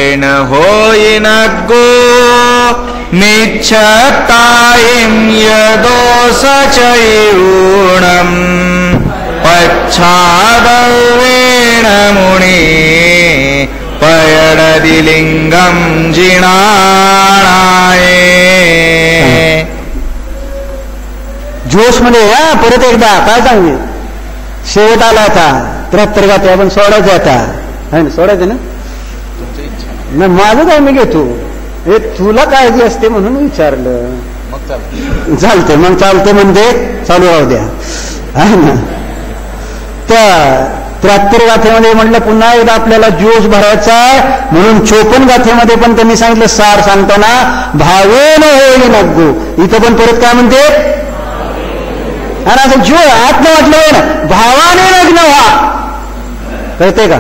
भवेण होयिनग्गो मिच्छतायिं यदोसचैरूणम् पच्छादवेण मुनि पयडदिलिंगम जिनाणाये. जोश मध्ये परत एकदा काय सांगते, शेवट आला आता 73 गाते आपण सोडायचं आता आहे ना, सोडायचं ना. माझं काय मी घेतो, हे तुला काळजी असते म्हणून विचारलं. चालते मग चालते म्हणते, चालू राहू द्या आहे ना. त्या 73 गाथेमध्ये म्हटलं पुन्हा एकदा आपल्याला जोश भरायचा आहे, म्हणून 54 गाथेमध्ये पण त्यांनी सांगितलं सार सांगताना भावेन होई नग्गो. इथं पण परत काय म्हणते, आणि असं जो आत्म वाटलं ना भावाने लग्न व्हा, कळते का.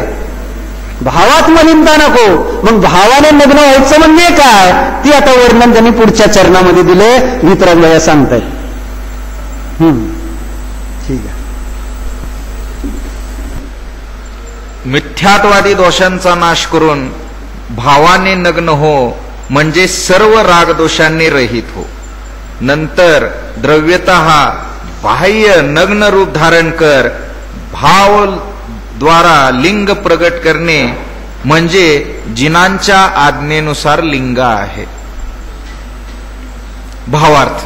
भावात मलिनता नको, मग भावाने लग्न व्हायचं म्हणजे काय, ती आता वर्णन त्यांनी पुढच्या चरणामध्ये दिले. मित्रांना सांगतायत. ठीक आहे. मिथ्यात्वादी दोषांचा नाश करून भावाने नग्न हो, म्हणजे सर्व रागदोषांनी रहित हो. नंतर द्रव्यतः बाह्य नग्न रूप धारण कर. भाव द्वारा लिंग प्रगट करणे म्हणजे जिनांच्या आज्ञेनुसार लिंग आहे. भावार्थ,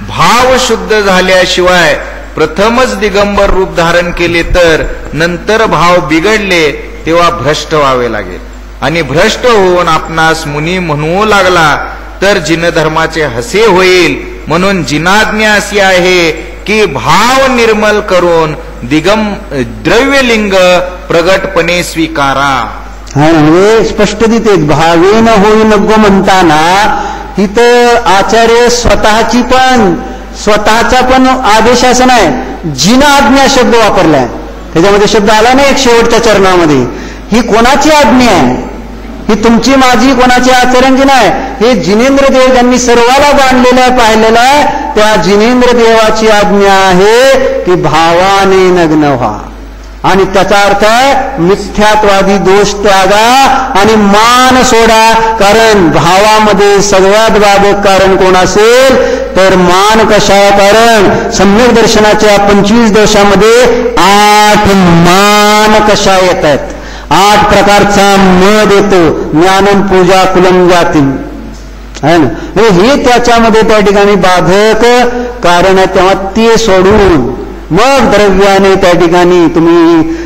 भाव शुद्ध झाल्याशिवाय प्रथमच दिगंबर रूप धारण केले तर नंतर भाव बिघडले तेव्हा भ्रष्ट व्हावे लागेल, आणि भ्रष्ट होऊन आपणास मुनी म्हणू लागला तर जिनधर्माचे हसे होईल. म्हणून जिनाज्ञा अशी आहे की भाव निर्मल करून द्रव्यलिंग प्रगटपणे स्वीकारा. म्हणजे स्पष्ट देते भावेन होई नग्गो म्हणताना तिथं आचार्य स्वतःचा पण आदेश असं नाही, जिनाज्ञा शब्द वापरलाय. त्याच्यामध्ये शब्द आला नाही एक शेवटच्या चरणामध्ये. ही कोणाची आज्ञा आहे, ही तुमची माझी कोणाची आचरणची नाही, हे जिनेंद्र देव ज्यांनी सर्वाला जाणलेलं आहे पाहिलेलं आहे त्या जिनेंद्र देवाची आज्ञा आहे की भावाने नग्न व्हा. आणि त्याचा अर्थ आहे मिथ्यात्वादी दोष त्यागा आणि मान सोडा. कारण भावामध्ये सगळ्यात बाधक कारण कोण असेल तर मान कशा. कारण सम्यक दर्शनाच्या 25 दोषामध्ये 8 मान कशा येत आहेत, 8 प्रकारचा मद येतो. ज्ञानम पूजा कुलम जाती आहे ना, हे त्याच्यामध्ये त्या ठिकाणी बाधक कारण आहे. तेव्हा ते सोडून मग द्रव्याने त्या ठिकाणी तुम्ही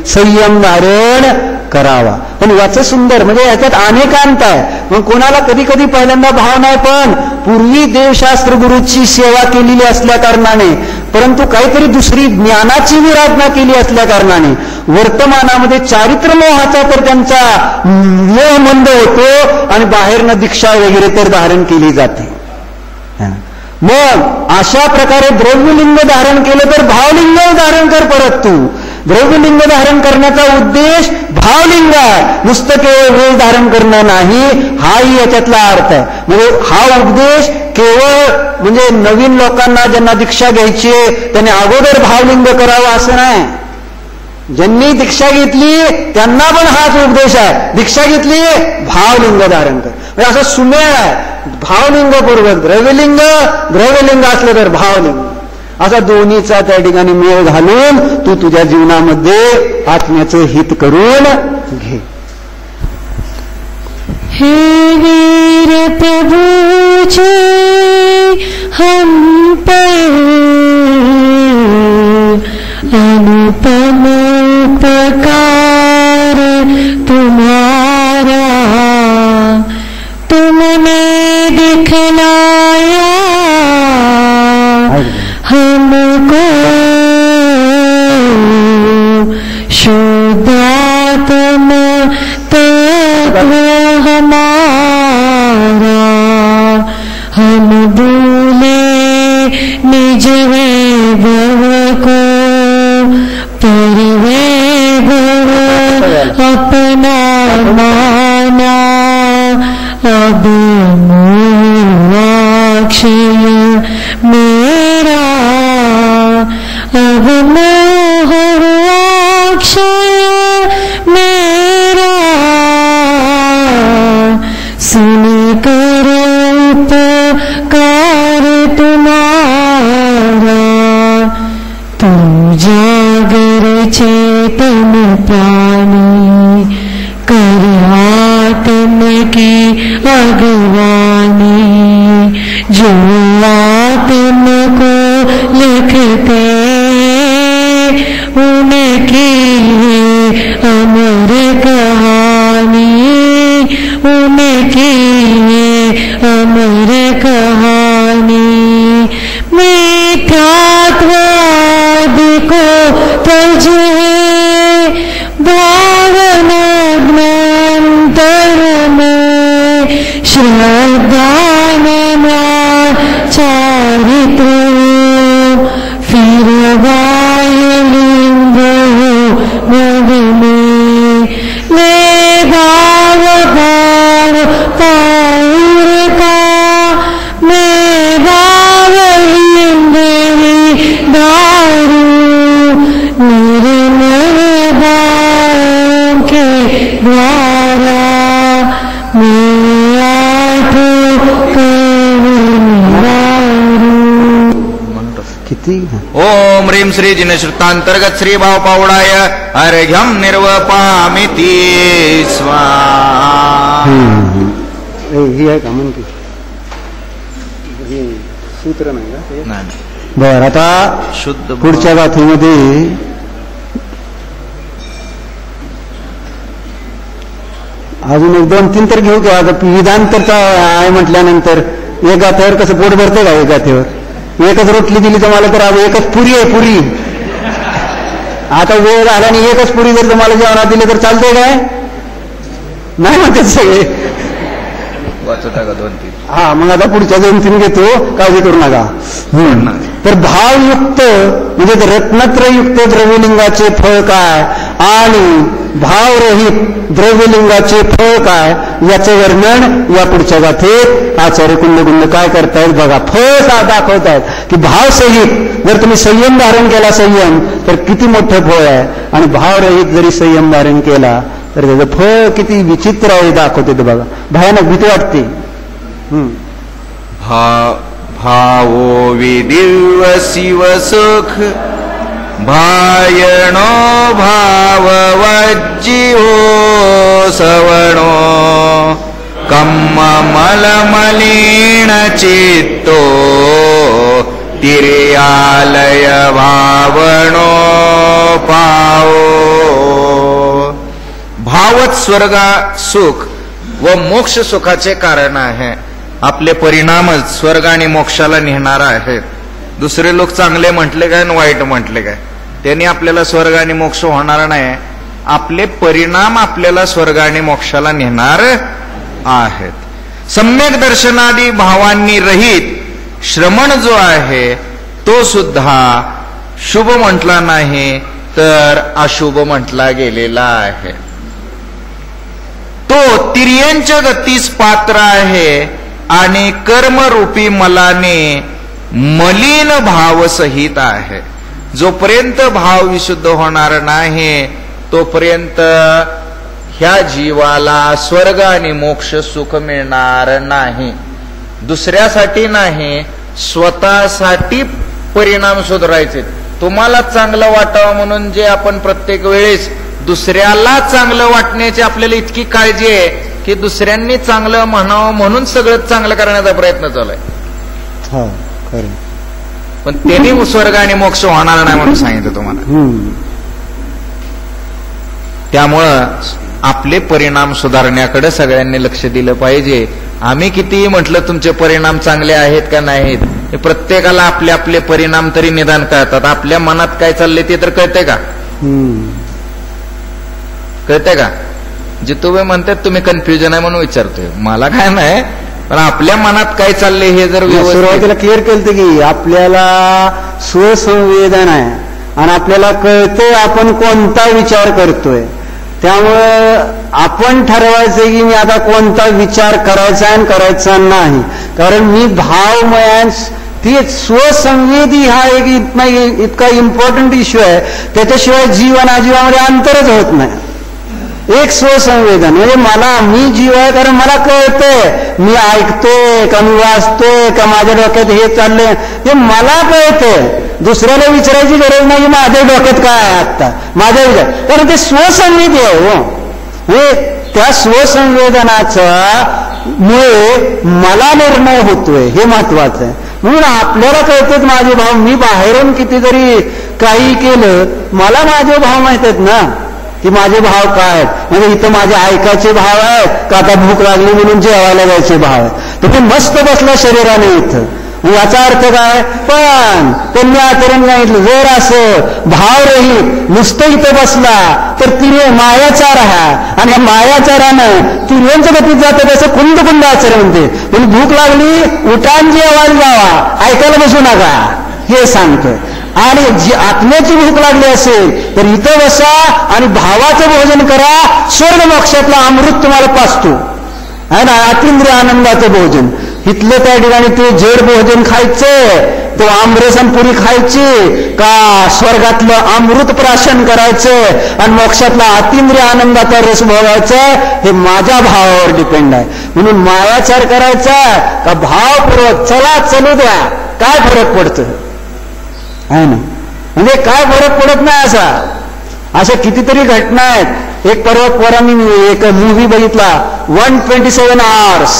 संयम धारण करावा. पण याचं सुंदर म्हणजे याच्यात अनेकांत आहे. मग कोणाला कधी कधी पहिल्यांदा भाव नाही, पण पूर्वी देवशास्त्र गुरुची सेवा केलेली असल्या कारणाने, परंतु काहीतरी दुसरी ज्ञानाची विराधना केली असल्या कारणाने वर्तमानामध्ये चारित्र्यमोहाचा तर त्यांचा मोह मंद होतो आणि बाहेरनं दीक्षा वगैरे तर धारण केली जाते. मग अशा प्रकारे द्रव्यलिंग धारण केलं तर भावलिंग धारण कर. परत तू द्रव्यलिंग धारण करण्याचा उद्देश भावलिंग आहे, नुसतं केवळ वेळ धारण करणं नाही, हाही याच्यातला अर्थ आहे. म्हणजे हा उपदेश केवळ म्हणजे नवीन लोकांना ज्यांना दीक्षा घ्यायची त्यांनी अगोदर भावलिंग करावं असं नाही. ज्यांनी दीक्षा घेतली त्यांना पण हाच उपदेश आहे, दीक्षा घेतली भावलिंग धारण कर. म्हणजे असं सुमेळ आहे, भावलिंग पूर्वक द्रव्यलिंग, द्रव्यलिंग असलं तर भावलिंग, असा दोन्हीचा त्या ठिकाणी मेळ घालून तू तुझ्या जीवनामध्ये आत्म्याचं हित करून घे. हे वीर प्रभूचे हम पर अनुपम उपकार तुम्हारा तुमने दिखलाया हमको शुद्धात्म तत्व हमारा हम भूले निज वैभव को पर वैभव अपना माना अब मोहाक्षय मेरा अब मोहाक्षय मेरा पानी कर आत्म की अगवानी जो आत्म को लिखते उनकी अमर कहानी उनकी अमर कहानी मिथ्यात्वाद को तजे भावना ज्ञानतर में श्रद्धा चारित्र फिर वायुलिंग मग में ले भाव भाव पाउर का मैं भाव लिंग दारू निर्मल भाव के द्वारा मैं आठ किती ओम ह्रीं श्री जिनश्रुतांतर्गत श्री भाव पावडाय अर्घ्यम निर्वपामिती स्वाहा. ही आहे का म्हणते सूत्र नाही का? नाही. बर आता शुद्ध पुढच्या गाथेमध्ये अजून एक दोन तीन तर घेऊ का? आता विधान तर आहे म्हटल्यानंतर एक गाथ्यावर कसं पोट भरते का? एक गाथ्यावर एकच रोटली दिली तुम्हाला तर एकच पुरी आहे पुरी. आता वेळ झाला आणि एकच पुरी जर तुम्हाला जेवणात दिली तर चालतंय काय? नाही म्हणतात सगळे. वाचता का 2-3? हा मग आता पुढच्या 2-3 घेतो, काळजी करू नका. तर भावयुक्त म्हणजे रत्नत्रयुक्त द्रव्यलिंगाचे फळ काय आणि भावरहित द्रव्यलिंगाचे फळ काय याचं वर्णन या पुढच्या गाथेत आचार्य कुंडकुंड काय करतायत बघा. फळ दाखवतायत की भावसहित जर तुम्ही संयम धारण केला संयम तर किती मोठं फळ आहे आणि भावरहित जरी संयम धारण केला तर त्याचं फळ किती विचित्र आहे दाखवते ते बघा. भयानक भीती वाटते. भावो विदिव शिव सुख भायणो भाव वज्जिहो सवणो कम्म मलमलिन चित्तो तिर्यालय भावणो पाओ. भावच स्वर्गा सुख व मोक्ष सुखाचे कारण आहे. आपले परिणामच स्वर्ग आणि मोक्षाला नेणारा आहेत. दुसरे लोक चांगले म्हटले काय आणि वाईट म्हटले काय त्यांनी आपल्याला स्वर्ग आणि मोक्ष होणार नाही. आपले परिणाम आपल्याला स्वर्ग आणि मोक्षाला नेणार आहेत. सम्यक दर्शनादी भावांनी रहित श्रमण जो आहे तो सुद्धा शुभ म्हटला नाही तर अशुभ म्हटला गेलेला आहे. तो तिर्यंच्या गतीस पात्र आहे आणि कर्मरूपी मलाने मलिन भाव सहित आहे. जोपर्यंत भाव विशुद्ध होणार नाही तोपर्यंत ह्या जीवाला स्वर्ग आणि मोक्ष सुख मिळणार नाही. दुसऱ्यासाठी नाही, स्वतःसाठी परिणाम सुधारायचे. तुम्हाला चांगलं वाटावं म्हणून जे आपण प्रत्येक वेळेस दुसऱ्याला चांगलं वाटण्याची आपल्याला इतकी काळजी आहे की दुसऱ्यांनी चांगलं म्हणावं म्हणून सगळं चांगलं करण्याचा प्रयत्न चालू आहे. पण त्यांनी स्वर्ग आणि मोक्ष होणार नाही म्हणून सांगितलं तुम्हाला. त्यामुळं आपले परिणाम सुधारण्याकडे सगळ्यांनी लक्ष दिलं पाहिजे. आम्ही कितीही म्हटलं तुमचे परिणाम चांगले आहेत का नाहीत, हे प्रत्येकाला आपले आपले परिणाम तरी निदान कळतात. आपल्या मनात काय चालले ते तर कळते का? कळते का? जितूबाई म्हणतात तुम्ही कन्फ्युजन आहे म्हणून विचारतोय. मला काय नाही, पण आपल्या मनात काय चाललंय हे जर सुरुवातीला क्लिअर केलं की आपल्याला स्वसंवेदन आहे आणि आपल्याला कळतंय आपण कोणता विचार करतोय. त्यामुळं आपण ठरवायचं की मी आता कोणता विचार करायचा आणि करायचा नाही. कारण मी भावमय ती स्वसंवेदी हा एक इतका इम्पॉर्टंट इश्यू आहे. त्याच्याशिवाय जीवन आजीवामध्ये अंतरच होत नाही. एक स्वसंवेदन म्हणजे मी जीव आहे कारण मला कळतंय, मी ऐकतोय का मी वाचतोय का माझ्या डोक्यात हे चाललंय हे मला कळतंय. दुसऱ्याला विचारायची गरज नाही माझ्या डोक्यात काय आहे आत्ता, माझ्या विचार, कारण ते स्वसंवेदी आहे हो. त्या स्वसंवेदनाचा मुळे मला निर्णय होतोय, हे महत्वाचं आहे. म्हणून आपल्याला कळतेच माझे भाव, मी बाहेरून किती जरी काही केलं मला माझे भाव माहित आहेत ना, की माझे भाव काय आहेत. म्हणजे इथं माझे ऐकायचे भाव आहेत का आता भूक लागली म्हणून जेवायला जायचे भाव आहेत. तुम्ही मस्त बसला शरीराने इथं, याचा अर्थ काय, पण त्यांनी आचरण सांगितलं जर असं भाव रहित नुसतं इथं बसला तर तिने मायाचार हा, आणि मायाचारानं तिर्यंचं गतीत जातं तसं कुंद कुंद आचरण म्हणते. पण भूक लागली उठान जेवायला जावा, ऐकायला बसू नका हे सांगतोय. आणि जी आत्म्याची भूक लागली असेल तर इथं बसा आणि भावाचं भोजन करा, स्वर्ग मोक्षातला अमृत तुम्हाला पाचतो आहे ना, अतिंद्रिय आनंदाचं भोजन. इथलं त्या ठिकाणी ते जड भोजन खायचं, तो आमरसन पुरी खायची का स्वर्गातलं अमृत प्राशन करायचं आणि मोक्षातला अतिंद्रिय आनंदाचा रस भोगायचा, हे माझ्या भावावर डिपेंड आहे. म्हणून मायाचार करायचा का भावपूर्वक चला चलू द्या, काय फरक पडतं आहे ना, म्हणजे काय फरक पडत नाही. अशा कितीतरी घटना आहेत. एक परवा मी एक मूव्ही बघितला 127 hours,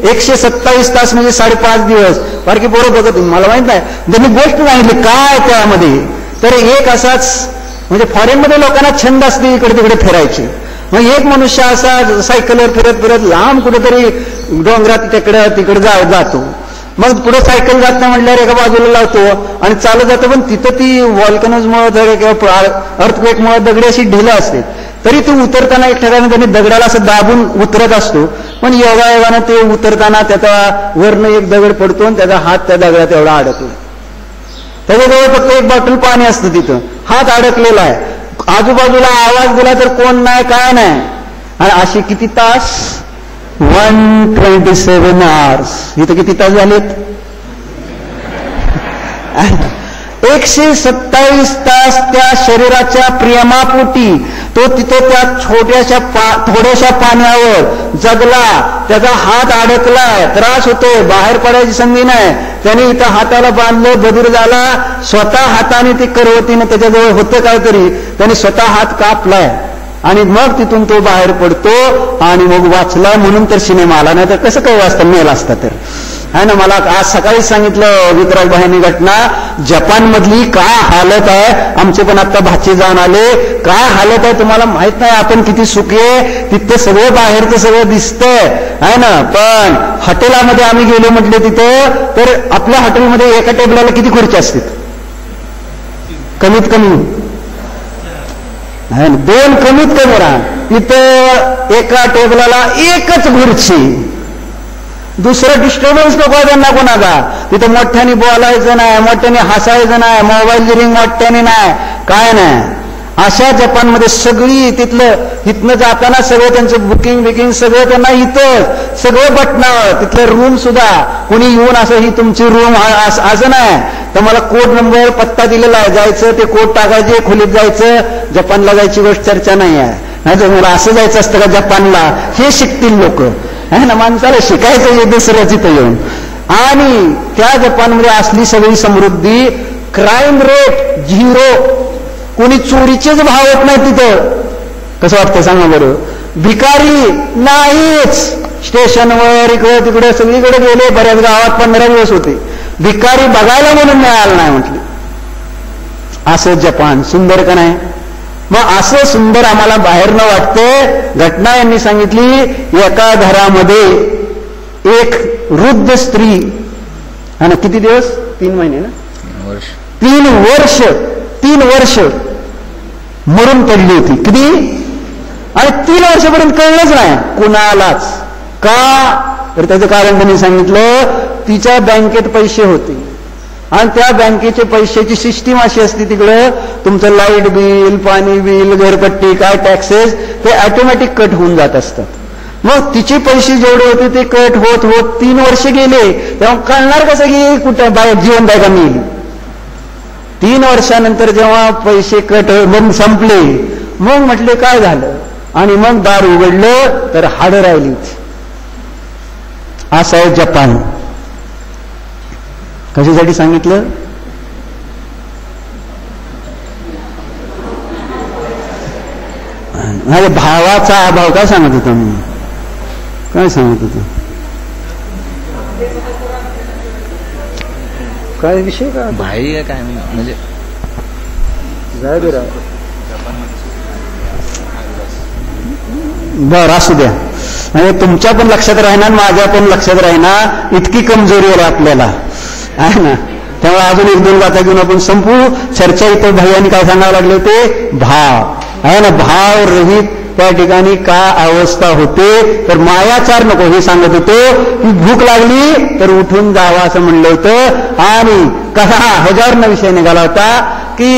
127 तास म्हणजे 5.5 दिवस. बारकी पोरं बघत, मला माहित नाही, त्यांनी गोष्ट सांगितली काय त्यामध्ये. तर एक असाच म्हणजे फॉरेनमध्ये लोकांना छंद असते इकडे तिकडे फिरायचे. मग एक मनुष्य असा सायकलवर फिरत फिरत लांब कुठेतरी डोंगरात तिकडे जातो. मग पुढे सायकल जात नाही म्हटल्यावर एका बाजूला लावतो आणि चालत जातो. पण तिथं ती व्हॉल्कनोजमुळे किंवा अर्थक्वेकमुळे दगडी अशी ढिलं असते, तरी ती उतरताना एक ठिकाणी त्यांनी दगडाला असं दाबून उतरत असतो. पण योगायोगानं ते उतरताना त्याचा वरनं एक दगड पडतो आणि त्याचा हात त्या दगडात एवढा अडकला. त्याच्याजवळ फक्त एक बॉटल पाणी असतं, तिथं हात अडकलेला आहे. आजूबाजूला आवाज दिला तर कोण नाही, काय नाही. आणि अशी किती तास, 127 hours. इथं किती तास झालेत, 127 तास त्या शरीराच्या प्रेमापोटी तो तिथं त्या थोड्याशा पाण्यावर जगला. त्याचा हात अडकलाय, त्रास होतोय, बाहेर पडायची संधी नाही. त्याने इथं हाताला बांधलं, बधीर झाला, स्वतः हाताने ती करवतीनं त्याच्याजवळ होतं काहीतरी, त्याने स्वतः हात कापलाय आणि मग तिथून तो बाहेर पडतो आणि मग वाचला. म्हणून तर सिनेमा आला, नाही तर कसं काही वाचता मेल असता तर आहे ना. मला आज सकाळी सांगितलं विक्रांत भाईंनी घटना, जपानमधली काय हालत आहे. आमचे पण आता भाचे जाऊन आले, काय हालत आहे तुम्हाला माहित नाही. आपण किती सुखी आहे, तिथं सगळं बाहेरचं सगळं दिसतंय आहे ना. पण हॉटेलामध्ये आम्ही गेलो म्हटले तिथं, तर आपल्या हॉटेलमध्ये एका टेबलाला किती खुर्ची असते, कमीत कमी 2 कमीत कमी राहा. तिथं एका टेबलाला एकच खुर्ची. दुसरं डिस्टर्बन्स नको त्यांना कोणाचा. तिथं मोठ्याने बोलायचं नाही, मोठ्याने हसायचं नाही, मोबाईल रिंग मोठ्याने नाही, काय नाही. अशा जपानमध्ये सगळी इथनं जाताना सगळं त्यांचं बुकिंग सगळं त्यांना इथं सगळं बटनावर. तिथलं रूम सुद्धा कोणी येऊन असं ही तुमची रूम असं नाही, तर मला कोड नंबर पत्ता दिलेला आहे, जायचं ते कोड टाकायचे, खोलीत जायचं. जपानला जायची गोष्ट चर्चा नाही आहे, नाही तर मला असं जायचं असतं का जपानला, हे शिकतील लोक आहे ना. माणसाला शिकायचं दुसऱ्याच इथं येऊन. आणि त्या जपानमध्ये असली सगळी समृद्धी, क्राईम रेट 0, कोणी चोरीचेच भाव होत नाही तिथं. कसं वाटतं सांगा बरं. भिकारी नाहीच. स्टेशनवर इकडे तिकडे सगळीकडे गेले, बऱ्याच गावात 15 दिवस होते, भिकारी बघायला म्हणून मिळालं नाही म्हटले. असं जपान सुंदर का नाही. मग असं सुंदर आम्हाला बाहेर न वाटते. घटना यांनी सांगितली, एका घरामध्ये एक वृद्ध स्त्री आणि किती दिवस, 3 महिने ना, 3 वर्ष मरून पडली होती. किती, आणि 3 वर्षापर्यंत कळलंच नाही कुणालाच. का, तर त्याचं कारण त्यांनी सांगितलं, तिच्या बँकेत पैसे होते आणि त्या बँकेचे पैशाची सिस्टीम अशी असते तिकडं, तुमचं लाईट बिल, पाणी बिल, घरपट्टी, काय टॅक्सेस, ते ऑटोमॅटिक कट होऊन जात असतात. मग तिचे पैसे जेवढे होते ते कट होत होत 3 वर्ष गेले. तेव्हा कळणार कसं की कुठं जीवन द्या का मी. 3 वर्षानंतर जेव्हा पैसे कट मग संपले, मग म्हटले काय झालं, आणि मग दार उघडलं तर हाडं राहिलीच. असं आहे जपान. कशासाठी सांगितलं? अरे भावाचा अभाव. काय सांगत होता मी? काय सांगत होतो? काय विषय? का भाई काय म्हणजे बर असू द्या. म्हणजे तुमच्या पण लक्षात राहणार, माझ्या पण लक्षात राहणार. इतकी कमजोरी आहे आपल्याला, आहे ना. त्यामुळे अजून एक दोन गाथा घेऊन आपण संपू चर्चा. इथं भैयानी काय सांगावं लागले होते? भाव आहे ना. भाव रहित त्या ठिकाणी काय अवस्था होते, तर मायाचार नको हे सांगत होतो. की भूक लागली तर उठून जावा असं म्हणलं होतं. आणि कसा ह्याच्यावर विषय निघाला होता की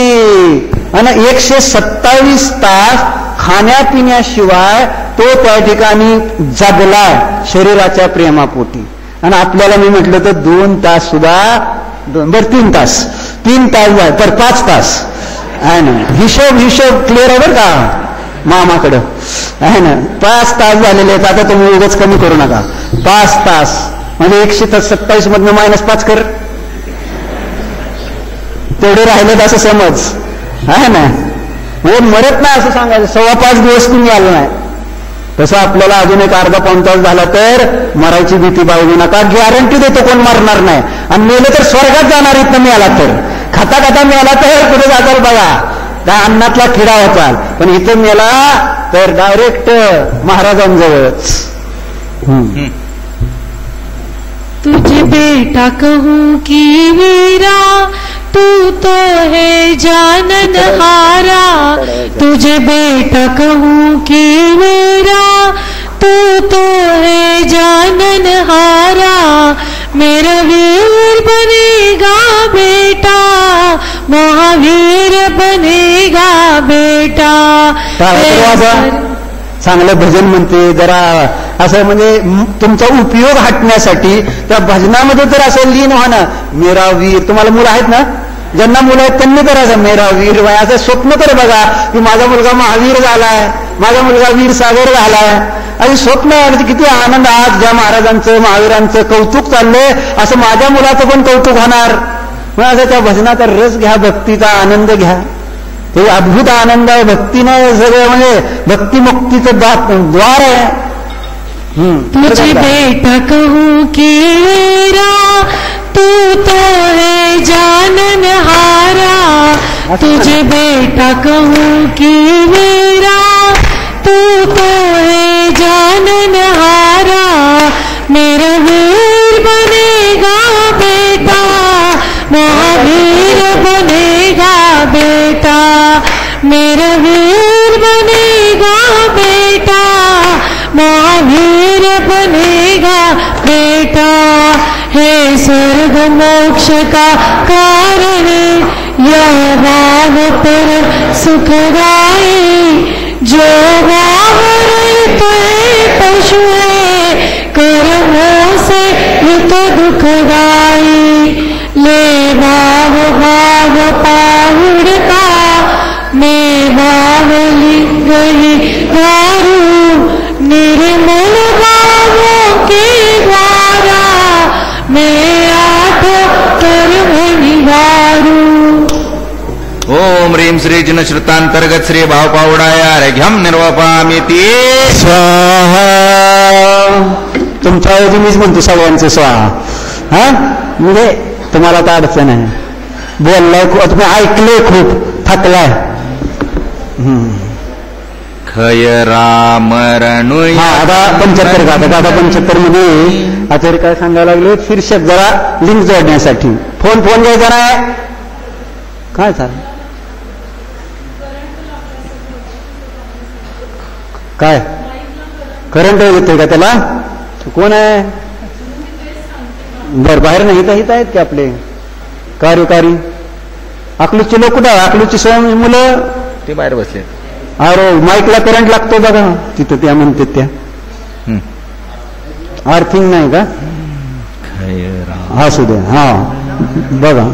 127 तास खाण्यापिण्याशिवाय तो त्या ठिकाणी जगलाय शरीराच्या प्रेमापोटी. आणि आपल्याला मी म्हटलं तर 2 तास सुद्धा, 3 तास जाय तर 5 तास आहे ना. हिशोब क्लिअर आहे बरं का मामाकडं, आहे ना. 5 तास झालेले आहेत. आता तुम्ही उगाच कमी करू नका. 5 तास म्हणजे 127 मधनं -5 कर, तेवढे राहिलेत असं समज, आहे ना. म्हणजे मरत नाही असं सांगायचं. 5.25 दिवस तुम्ही आलो नाही. तसं आपल्याला अजून एक अर्धा-पाऊण तास झाला तर मरायची भीती बाळगू नका. गॅरंटी देतो कोण मरणार नाही. आणि मेलं तर स्वर्गात जाणार इथं मिळाला तर. खाता मिळाला तर कुठे जाताल बघा, त्या अन्नातला किडा होताल. पण इथं मेला तर डायरेक्ट महाराजांजवळच. तुझे बेटा कहूँ की वीरा, तू तो है जाननहारा. तुझे बेटा कहूँ की वीरा, तू तो है जाननहारा. मेरा वीर बनेगा बेटा, महावीर बनेगा बेटा. चांगलं भजन म्हणते जरा असं, म्हणजे तुमचा उपयोग हटण्यासाठी त्या भजनामध्ये तर असं लीन व्हा ना. मेरा वीर, तुम्हाला मुलं आहेत ना, ज्यांना मुलं आहेत त्यांनी तर असं मेरा वीर व्हा असं स्वप्न तर बघा की माझा मुलगा महावीर झालाय, माझा मुलगा वीर सागर झालाय. आणि स्वप्न किती आनंद. आज ज्या महाराजांचं महावीरांचं कौतुक चाललंय असं माझ्या मुलाचं पण कौतुक होणार. मग असं त्या भजनाचा रस घ्या, भक्तीचा आनंद घ्या. ते अद्भुत आनंद आहे. भक्तीनं सगळं म्हणजे भक्तिमुक्तीचं द्वार आहे. तुझे बेटा कहूँ की वीरा, तू तो है जाननहारा. तुझे बेटा कहूँ की वीरा, तू तो है जाननहारा. मेरा वीर बनेगा बेटा, महावीर बनेगा बेटा. मेरा वीर बनेगा बेटा, महावीर बनेगा बेटा. हे स्वर्ग मोक्ष का कारण, यह भाव पर सुखदाई. जो भाव रहित पशु है, कर्मों से युत दुखदाई. ले भाव पाहुड़ का, मैं भाव लिंग ही धारू. निर्मल भावों के द्वारा, मैं आठ कर्म निवारू. ओम ह्रीं श्री जिनश्रुतांतर्गत श्री भाव पावडाया अर्घ्यम निर्वपामिती स्वाहा. तुमच्या ऐवजी मीच म्हणतो सगळ्यांचं स्वाहा. हा म्हणजे तुम्हाला तर अडचण आहे. बोललाय, तुम्ही ऐकलंय, खूप थकलाय. खय राम रणु. आता 75 गातात. आता 75 मध्ये आचार्य काय सांगायला लागले? शीर्षक जरा लिंक जोडण्यासाठी फोन घ्यायचा नाही. काय चालेल? काय करंट येतोय का त्याला? कोण आहे? बर, बाहेर नाही हित आहेत की आपले कार्यकारी अकलूजचे लोक कुठं? अकलूजची स्वयं मुलं ते बाहेर बसले. अरे माईकला करंट लागतो बघा तिथं, त्या म्हणतात त्या. अर्थिंग नाही का? असू द्या. हा बघा,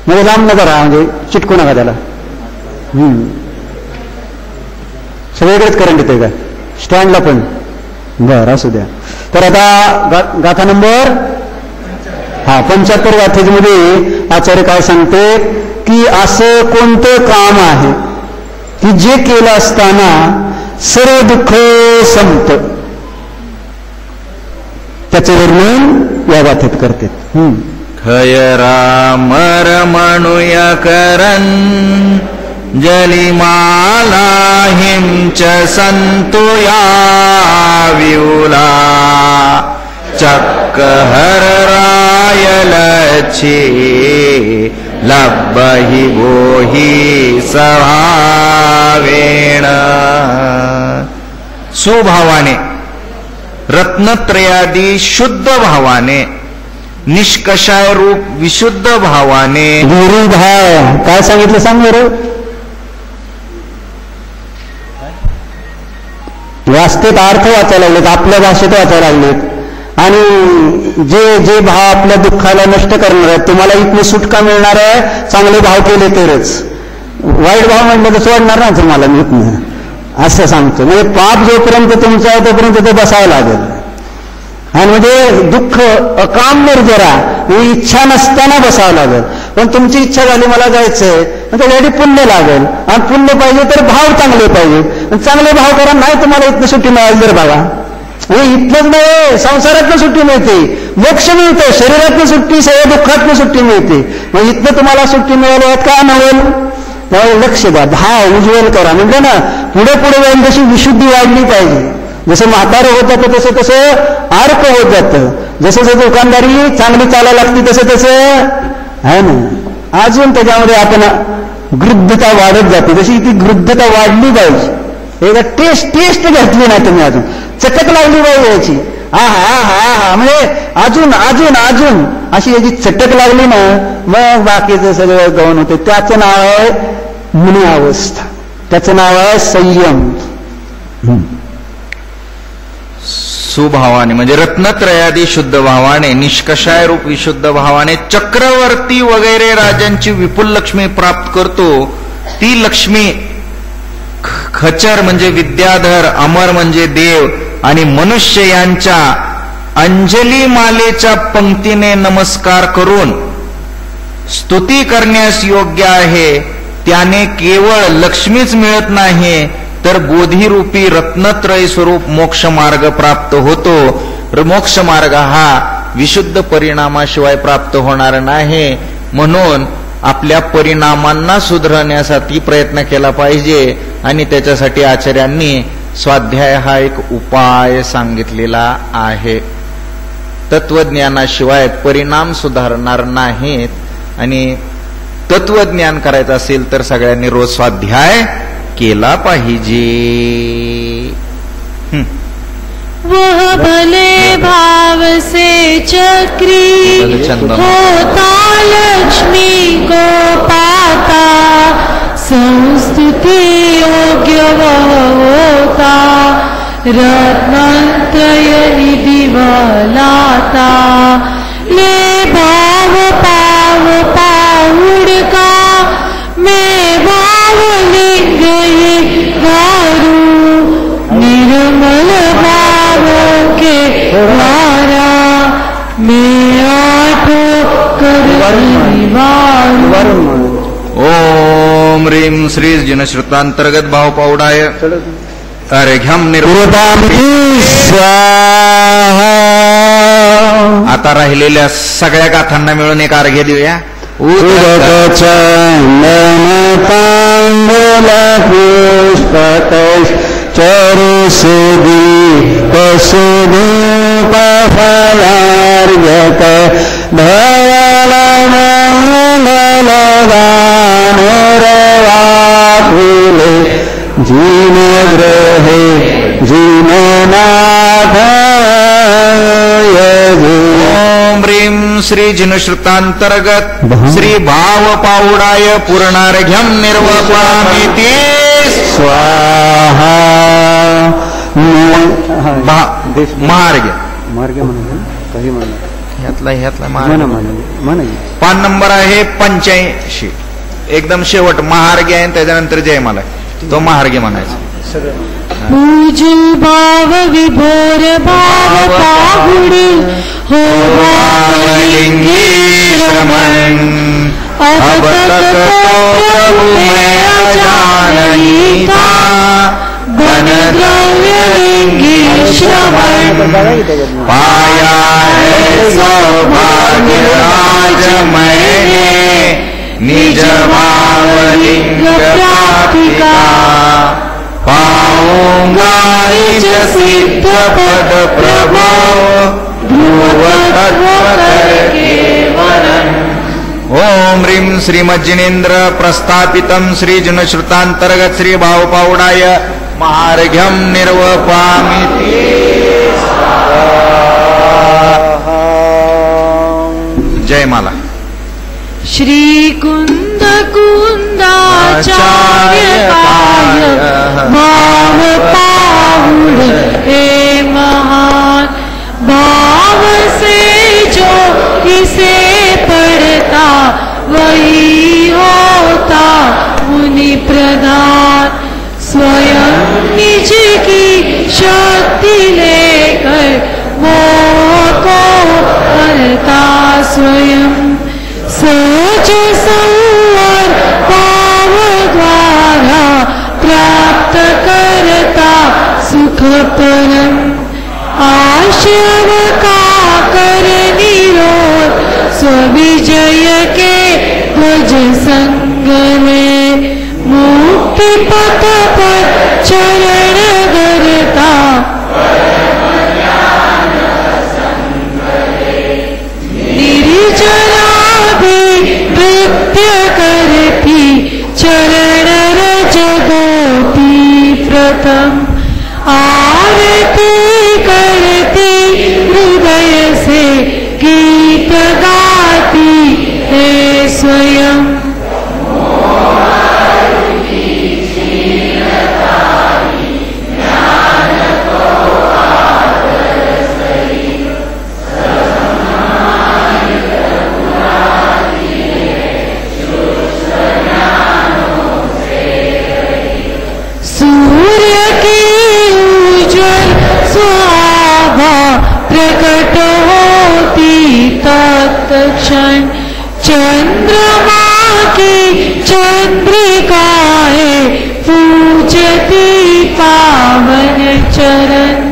म्हणजे लांब नका राहा, म्हणजे चिटकू नका त्याला. सगळीकडेच करंट येतोय का? स्टँडला पण? बरं, असू द्या. तर आता गाथा नंबर 75 गाथेमध्ये आचार्य काय सांगते की असं कोणतं काम आहे की जे केलं असताना सर्व दुःख संपत, त्याचं वर्णन या गाथेत करते. खयरा मरमणुया करन जलिमाला हिंच संतुया विउला चक्क हर रायलछे लब्बहि बोही सभावेण. सुभावाने रत्नत्रयादी शुद्ध भावाने निष्कषाय रूप विशुद्ध भावाने. गुरुभाव काय सांगितलं सांग बरं. वास्तविक अर्थ वाचायला लागलेत, आपल्या भाषेत वाचायला लागलेत, आणि जे जे भाव आपल्या दुःखाला नष्ट करणार आहेत, तुम्हाला इथनं सुटका मिळणार आहे चांगले भाव केले तरच. वाईट भाव म्हटलं तर सोडणार ना तुम्हाला मी इथनं, असं सांगतो. म्हणजे पाप जोपर्यंत तुमचं आहे तोपर्यंत ते बसावं लागेल. आणि म्हणजे दुःख अकाम्य जरा इच्छा नसताना बसावं लागेल. पण तुमची इच्छा झाली मला जायचंय, मग त्यासाठी पुण्य लागेल, आणि पुण्य पाहिजे तर भाव चांगले पाहिजे. चांगले भाव करा, नाही तुम्हाला इथनं सुट्टी मिळाली तर बघा. इथलंच नाही, संसारातनं सुट्टी मिळते, मोक्ष मिळतं, शरीरातनं सुट्टी, सगळ्या दुःखातनं सुट्टी मिळते. मग इथनं तुम्हाला सुट्टी मिळाली का नव्हेल. त्यावेळी लक्ष द्या, भाव उज्ज्वल करा. म्हणजे ना पुढे पुढे जाऊन जशी विशुद्धी वाढली पाहिजे. जसं म्हातारं होत जातं तसं तसं आर्क होत जातं, जसं जसं दुकानदारी चांगली चालायला लागते तसं तसं आहे ना अजून त्याच्यामध्ये आपण गृद्धता वाढत जाते. जशी ती गृद्धता वाढली पाहिजे. एकदा टेस्ट घेतली नाही तुम्ही, अजून चटक लागली पाहिजे याची. हा म्हणजे अजून अजून अजून अशी याची चटक लागली ना, मग बाकीचं सगळं गौण होते. त्याचं नाव आहे मुनी अवस्था, त्याचं नाव आहे संयम. सुभावाने म्हणजे रत्नत्रयादी शुद्ध भावाने, निष्कषाय रूप विशुद्ध भावाने चक्रवर्ती वगैरे राजांची विपुल लक्ष्मी प्राप्त करतो. ती लक्ष्मी खचर म्हणजे विद्याधर, अमर म्हणजे देव, आणि मनुष्य यांच्या अंजली मालेच्या पंक्तीने नमस्कार करून स्तुती करण्यास योग्य आहे. त्याने केवळ लक्ष्मीच मिळत नाही तर बोधिरूपी रत्नत्रय स्वरूप मोक्ष मार्ग प्राप्त होतो. मोक्ष मार्ग हा विशुद्ध परिणामाशिवाय प्राप्त होणार नाही. म्हणून आपल्या परिणामांना सुधारण्यासाठी प्रयत्न केला पाहिजे, आणि त्याच्यासाठी आचार्यांनी स्वाध्याय हा एक उपाय सांगितलेला आहे. तत्वज्ञानाशिवाय परिणाम सुधारणार नाहीत, आणि तत्वज्ञान करायचं असेल तर सगळ्यांनी रोज स्वाध्याय केला पाहिजे. वह भले भाव से चक्री होता लक्ष्मी को पाता, संस्तुति योग्य वह होता, रत्नत्रय निधि लाता. ले भाव पाव पाउड का, मैं भाव लिंग गारू, निर्मल भाव के द्वारा मैं आठो कर निवारू. ओम ह्रीं श्री जिनश्रुतांतर्गत भाव पावडाय अर्घ्यम निर्वृताम स्वाहा. आता राहिलेल्या सगळ्या गाथांना मिळून एक अर्घ्य देऊया. चरुसुदी कसुदूप फलार्घ्यक फुले जीन ग्रहे जीननाथ. ओम ह्रीं श्री जिनश्रुतांतर्गत श्री भाव पावडाय पूर्णार्घ्यम निर्वपामिति स्वाहा. महार्घ्य मार्ग म्हणून काही म्हणा, ह्यातला म्हणा. पान नंबर आहे 85. एकदम शेवट महार्घ्य आहे, त्याच्यानंतर जयमाला, तो महार्घ्य म्हणायचा. पूजू भाव विभोर भाव पाहुडी हो भावलिंगी श्रमण अब तक तो प्रभु मैं अजान ही था बन द्रव्य लिंगी श्रमण पाया है सौभाग्य आज मैंने निज भावलिंग प्राप्ति का पाऊंगा निज सिद्ध पद प्रभाव ध्रुव तत्व करके वर्णन। ओम ह्रीं श्रीमज्जिनेन्द्र प्रस्थापितं श्रीजुनश्रुतांतर्गत श्री भावपावुडाय महार्घ्यं निर्वपामिति। जय माला। श्री कुंद कुंदाचार्य काय भाव पाहुड़ हे महान भाव से जो इसे पढ़ता वही होता मुनि प्रधान स्वयं निज की शक्ति लेकर मोह को हरता स्वयं सच संवर भाव द्वारा प्राप्त करता सुख परम आश्रव का कर निरोध स्विजय के ध्वज संग में मुक्ति पथ पर चरण करता नृत्य करती चरण रज गोपी प्रथम आरती करती हृदय से गीत गाती है स्वयं प्रकट होती तत्क्षण चंद्रमा की चंद्रिकाएं पूजती पावन चरण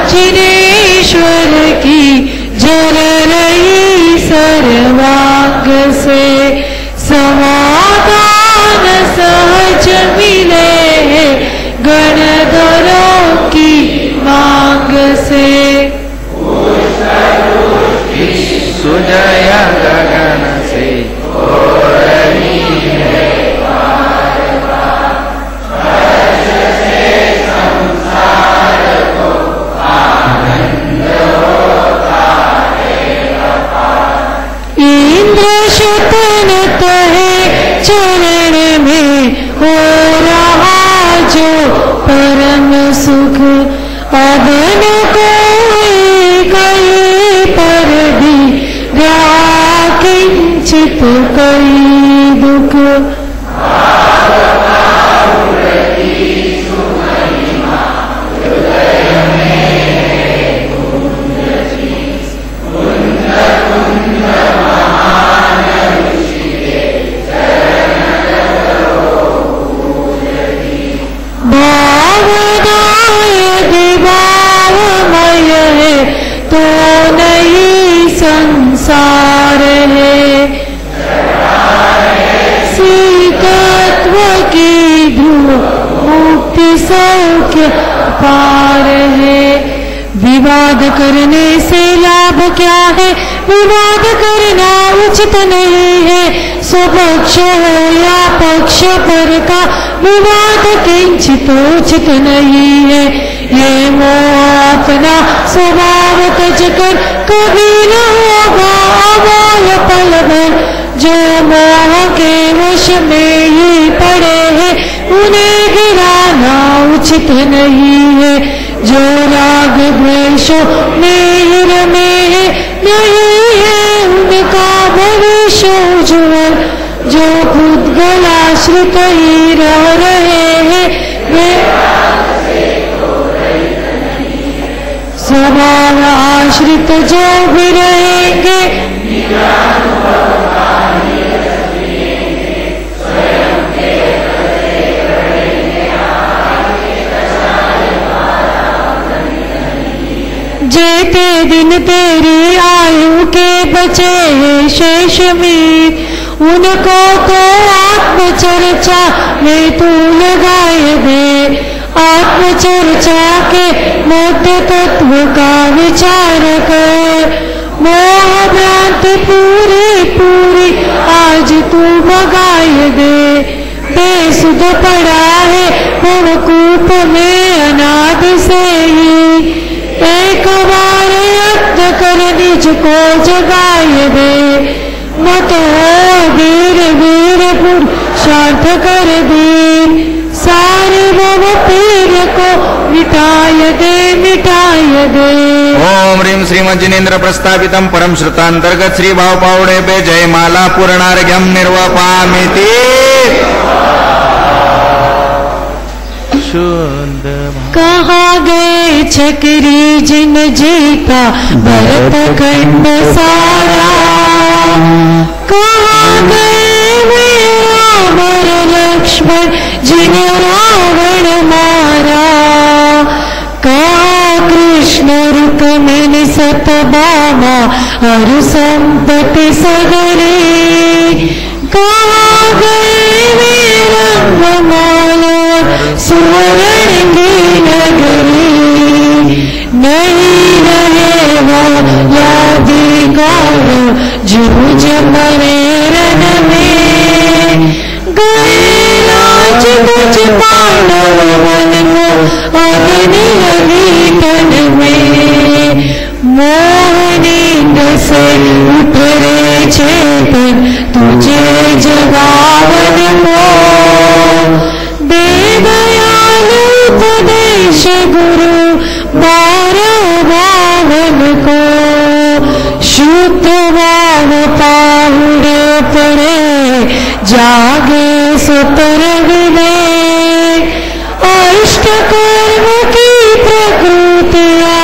जिनेश्वर की जल रही सर्वांग से समाधान सहज मिले गणधरों की मांग से सुजय गगन से शतनत है चरण में हो रहा जो परम सुख अब न कोई कहीं पर भी किंचित कोई दुख तो नहीं संसार है सीतत्व की ध्रुव मुक्ति सौख्य पार है। विवाद करने से लाभ क्या है विवाद करना उचित नहीं है स्वपक्ष हो या पक्ष पर का विवाद किंचित उचित नहीं है। ये मोह अपना स्वभाव तज कर कभी न होगा अमोल पल भर जो मोह के वश में ही पड़े हैं उन्हें गिराना उचित निश्चित नहीं है। जो राग द्वेषो मेहर में नहीं है उनका भविष्य उज्ज्वल। जो भूतगल आश्रित ही रह रहे हैं वे स्वभाव आश्रित जो भी रहेंगे जेते दिन तेरी आयु के बचे हैं शेष मीत उनको तो आत्मचर्चा में तू लगाए दे। आत्मचर्चा के मोटे तत्व का विचार कर। मोह भ्रांति पूरी पूरी आज तू भगाए दे। बेसुध पड़ा है भवकूप में अनादि से ही। एक बार यत्न कर निज को जगाए दे। मत हो वीर वीर पुरुषार्थ कर दे। सारे भव पीर को मिटाय दे। ओम ह्रीं श्रीमज्जिनेन्द्र प्रस्थापितम परम श्रुतांतर्गत श्री भाव पावड़े पे जय माला पूर्णार्घ्यम निर्वपामिति। कहाँ गए चक्री जिन जीता भरत खंड सारा। कहाँ गए राम लक्ष्मण जिन रावण मारा। कहाँ कृष्ण रुक्मिणी सत्यभामा और संपत्ति सगरी। कहाँ गए रंगमाला सुवर्ण की नगरी। नहीं रहे वो यादिगार जुझ मरे रण में। गए राज कुछ पांडव वन को अग्नि लगी तन में। मोह नींद से उठ रे चेतन तुझे जगावन को। दे दयाल उपदेश गुरु बारह बावन को। शुद्ध भाव पाहुड़े पड़े जागे सुतर विनय। अष्ट कर्म की प्रकृतियाँ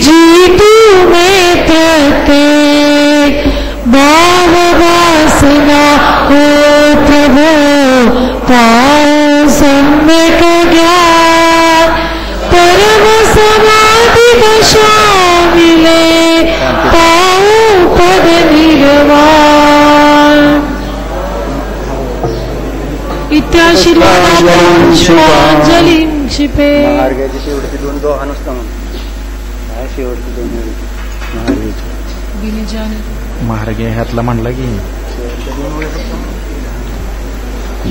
जीतू में प्रत्येक। भाव वासना हो प्रभु पाओ सम्यक ज्ञान। परम समाधि दशा मिले पाओ पद निर्वाण। इत्याशीर्वादां पुष्पांजलिं क्षिपे। महार्गे ह्यातला म्हणला की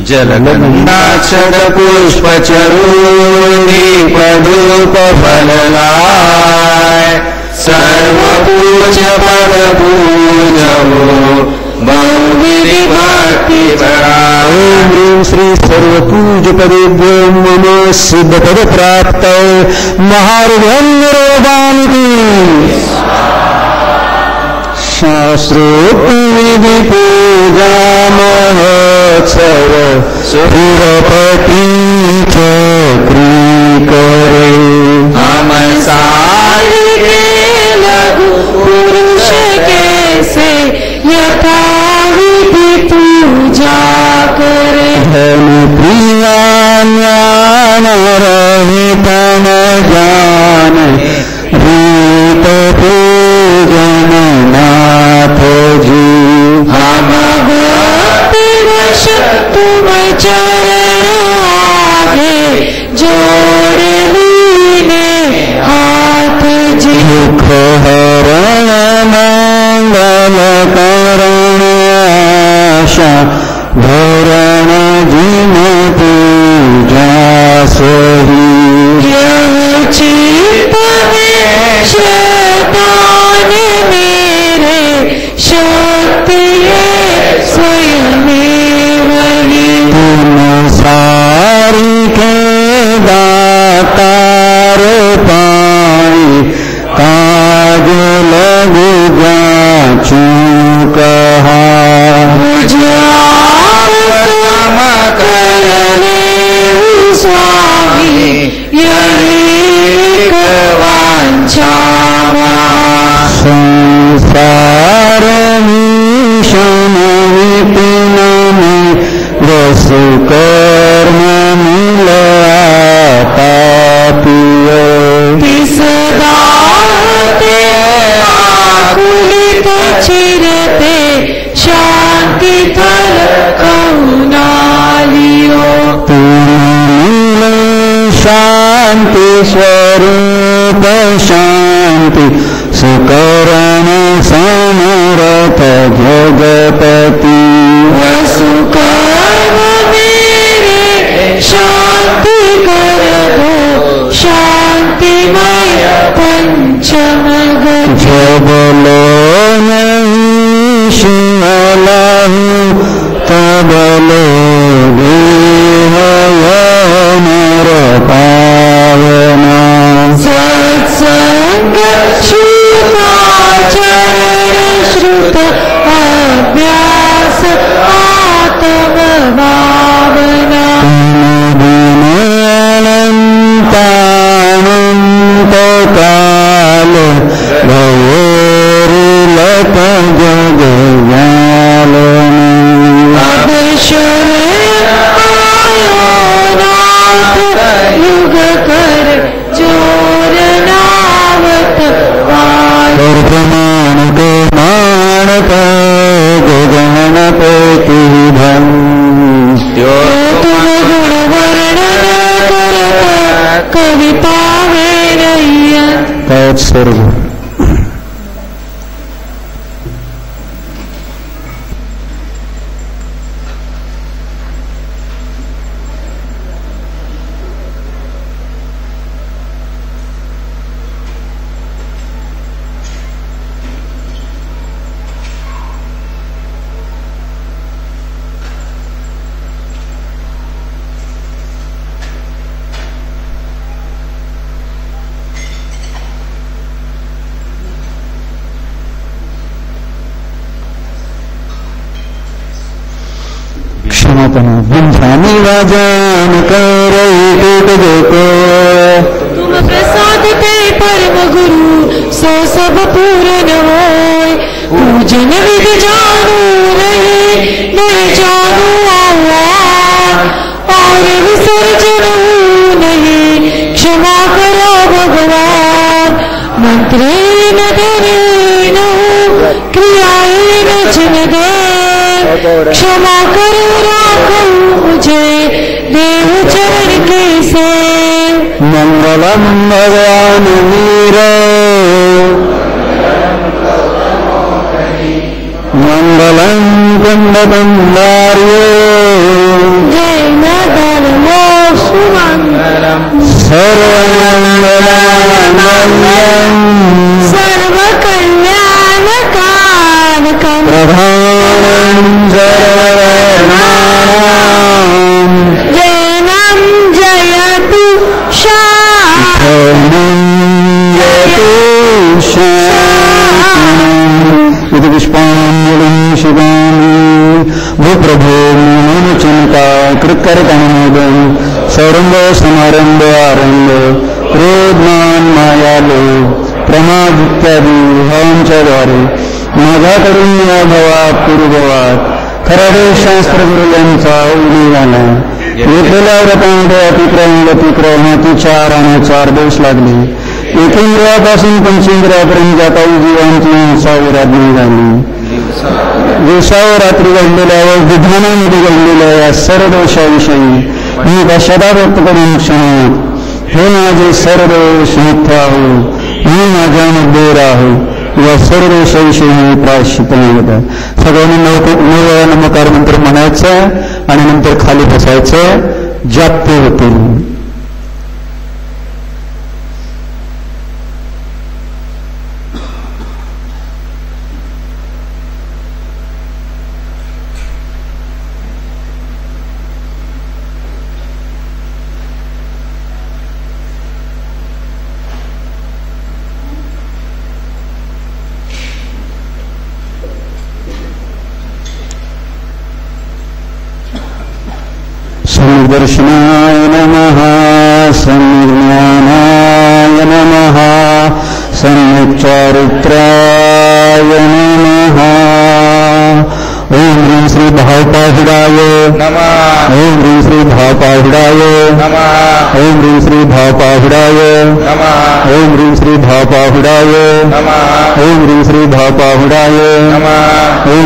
जलगंधाक्षर पुष्प चरूनी पदूप फललाय। सर्व पूज पद पूजवो बहुविधि भक्ति बड़ाओ। ह्रीं श्री सर्वपूज पदेभ्यो मम सिद्धपद प्राप्त महार्घ्यं निरोधामिति। शास्त्रोक्त विधि पूजा महोत्सव सुरपति चक्री करे। हम सारी के लघु पुरुष कैसे यथा विधि पूजा करे। धन प्रिया ज्ञान रहित न जान रीत पूजन नाथ जी। हम भक्ति वश तुम चरण आगे जोड़ लीने हाथ जी। दुख हरण मंगल करण आशा भरण जिन पूजा सही। यह चित्त में शैतान मेरे शक्ति स्वयं वही। तुम सारी के स्वरूप शांति सुकरण समरथ जगपति वसुकर्म मेरे शांति कर दो शांतिमय पंचम गति जबलो नहीं शिवलाहु तबलो देह नर पावना सत्संग श्रुताचरण श्रुत अभ्यास आत्म भावना अनंतानंत काल भयोरिलक जग युग कर चोर नावत प्रमाण को मानत गगनपति धन तुम गुण वर्णन करता कवि पावे रैया तत्सर्व क्षमतना बिंध्यानी वाजान कर देखो तुम प्रसाद ते परम गुरु सो सब पूर्ण होय पूजन विधि जानू रहे नहीं जानू आह्वान और विसर्जन नहीं क्षमा करो भगवान मंत्रेण धनेन क्रियाएं जिन दे क्षमा करो राखो मुझे देव चरण के से मंगलम भगवान वीर मंगलम कुंडबंधार्यो जय मदन सुमंगलम सर्वमंगलम सर्व कल्याण कारकम प्रधानम सर्ववर्णानाम जैनम जयतु शांति पुष्पांजलि शिवानी भूप्रभो मनोचनता कृतकर्तनोदम सौरंभ समारंभ आरंभ क्रोधमान मायालो प्रमाद इत्यादी भावांच्याद्वारे माझ्याकडून या भवात पूर्वभावात खराडे शास्त्रगुरु यांचा उल्लेख झाला येथेल्या व्रतामध्ये अतिक्रम गतिक्रम 4 आणि 4 दोष लागले एकेंद्रियापासून पंचेंद्रियापर्यंत जाताई जीवांची हिंसावर आज्ञा झाली दिवसावर रात्री घडलेल्या व विधानामध्ये घडलेल्या या सर्व दोषाविषयी मी कशाला व्यक्त करून क्षणात हे माझे सर्व दोष मिथ्या हो मी माझ्यामध्ये राहू या सर्व दोषाविषयी मी प्रायश्चित्त मागत आहे सगळ्यांनी 9 वेळा नमकार मंत्र म्हणायचं आणि नंतर खाली बसायचं जाप्ते होतील दर्शनाय नमः सन्ज्ञानाय नमः सम्यक्चारित्राय नमः ओम ह्रीं श्री भावपाहुडाय नमः ओम ह्रीं श्री भावपाहुडाय नमः ओम ह्रीं श्री भावपाहुडाय नमः ओम ह्रीं श्री भावपाहुडाय नमः ओम ह्रीं श्री भावपाहुडाय नमः ओम